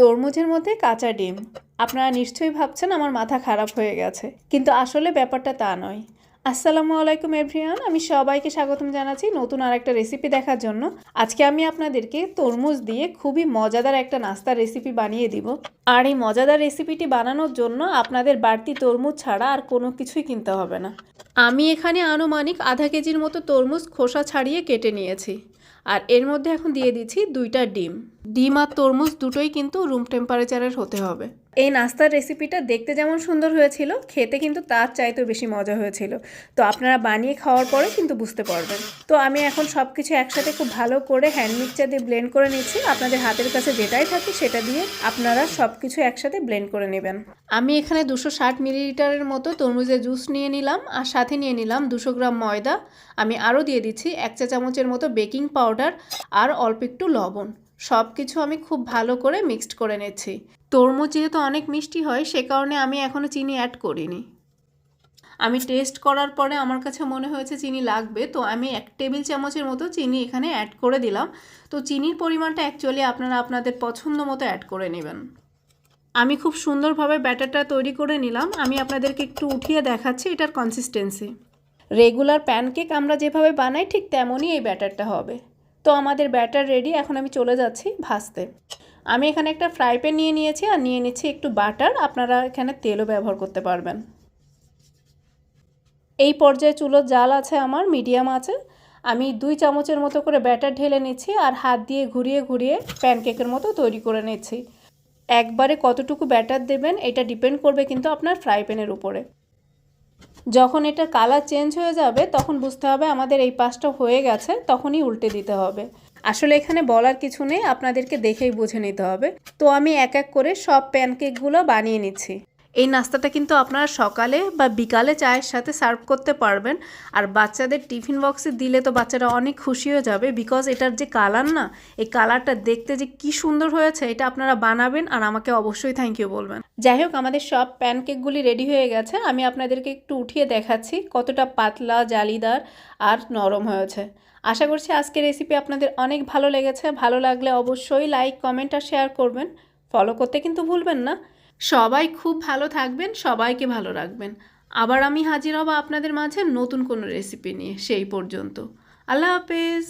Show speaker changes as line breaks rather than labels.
তরমুজের মধ্যে কাঁচা ডিম। আপনারা নিশ্চয়ই ভাবছেন আমার মাথা খারাপ হয়ে গেছে, কিন্তু আসলে ব্যাপারটা তা নয়। আসসালামু আলাইকুম এভরিওয়ান, আমি সবাইকে স্বাগতম জানাচ্ছি নতুন আরেকটা রেসিপি দেখার জন্য। আজকে আমি আপনাদেরকে তরমুজ দিয়ে খুবই মজাদার একটা নাস্তার রেসিপি বানিয়ে দিব। আর এই মজাদার রেসিপিটি বানানোর জন্য আপনাদের বাড়তি তরমুজ ছাড়া আর কোনো কিছুই কিনতে হবে না। আমি এখানে আনুমানিক আধা কেজির মতো তরমুজ খোসা ছাড়িয়ে কেটে নিয়েছি। আর এর মধ্যে এখন দিয়ে দিচ্ছি 2টা ডিম। ডিম আর তরমুজ দুটোই কিন্তু রুম টেম্পারেচারের হতে হবে। এই নাস্তার রেসিপিটা দেখতে যেমন সুন্দর হয়েছিল, খেতে কিন্তু তার চাইতেও বেশি মজা হয়েছিল। তো আপনারা বানিয়ে খাওয়ার পরে কিন্তু বুঝতে পারবেন। তো আমি এখন সব কিছু একসাথে খুব ভালো করে হ্যান্ড মিক্সচার দিয়ে ব্লেন্ড করে নিচ্ছি। আপনাদের হাতের কাছে যেটাই থাকে সেটা দিয়ে আপনারা সব কিছু একসাথে ব্লেন্ড করে নেবেন। আমি এখানে 260 মিলিলিটারের মতো তরমুজের জুস নিয়ে নিলাম, আর সাথে নিয়ে নিলাম 200 গ্রাম ময়দা। আমি আরও দিয়ে দিচ্ছি 1 চা চামচের মতো বেকিং পাউডার আর অল্প একটু লবণ। সব কিছু আমি খুব ভালো করে মিক্সড করে নিচ্ছি। তরমুজ যেহেতু অনেক মিষ্টি হয়, সে কারণে আমি এখনও চিনি অ্যাড করিনি। আমি টেস্ট করার পরে আমার কাছে মনে হয়েছে চিনি লাগবে, তো আমি 1 টেবিল চামচের মতো চিনি এখানে অ্যাড করে দিলাম। তো চিনির পরিমাণটা অ্যাকচুয়ালি আপনারা আপনাদের পছন্দ মতো অ্যাড করে নেবেন। আমি খুব সুন্দরভাবে ব্যাটারটা তৈরি করে নিলাম। আমি আপনাদেরকে একটু উঠিয়ে দেখাচ্ছি এটার কনসিস্টেন্সি। রেগুলার প্যানকেক আমরা যেভাবে বানাই ঠিক তেমনই এই ব্যাটারটা হবে। তো আমাদের ব্যাটার রেডি, এখন আমি চলে যাচ্ছি ভাজতে। আমি এখানে একটা ফ্রাই প্যান নিয়ে নিয়েছি আর নিয়ে নিচ্ছি একটু বাটার। আপনারা এখানে তেলও ব্যবহার করতে পারবেন। এই পর্যায়ে চুলোর জাল আছে আমার মিডিয়াম আছে। আমি 2 চামচের মতো করে ব্যাটার ঢেলে নিচ্ছি আর হাত দিয়ে ঘুরিয়ে ঘুরিয়ে প্যানকেকের মতো তৈরি করে নিচ্ছি। একবারে কতটুকু ব্যাটার দেবেন এটা ডিপেন্ড করবে কিন্তু আপনার ফ্রাই প্যানের উপরে। যখন এটার কালার চেঞ্জ হয়ে যাবে তখন বুঝতে হবে আমাদের এই পাশটা হয়ে গেছে, তখনই উল্টে দিতে হবে। আসলে এখানে বলার কিছু নেই, আপনাদেরকে দেখেই বুঝে নিতে হবে। তো আমি এক এক করে সব প্যানকেকগুলো বানিয়ে নিচ্ছি। এই নাস্তাটা কিন্তু আপনারা সকালে বা বিকালে চায়ের সাথে সার্ভ করতে পারবেন। আর বাচ্চাদের টিফিন বক্সে দিলে তো বাচ্চারা অনেক খুশি হয়ে যাবে, বিকজ এটার যে কালার না, এই কালারটা দেখতে যে কি সুন্দর হয়েছে। এটা আপনারা বানাবেন আর আমাকে অবশ্যই থ্যাংক ইউ বলবেন। যাই হোক, আমাদের সব প্যানকেকগুলি রেডি হয়ে গেছে। আমি আপনাদেরকে একটু উঠিয়ে দেখাচ্ছি কতটা পাতলা, জালিদার আর নরম হয়েছে। আশা করছি আজকের রেসিপি আপনাদের অনেক ভালো লেগেছে। ভালো লাগলে অবশ্যই লাইক, কমেন্ট আর শেয়ার করবেন। ফলো করতে কিন্তু ভুলবেন না। সবাই খুব ভালো থাকবেন, সবাইকে ভালো রাখবেন। আবার আমি হাজির হব আপনাদের মাঝে নতুন কোনো রেসিপি নিয়ে। সেই পর্যন্ত আল্লাহ হাফেজ।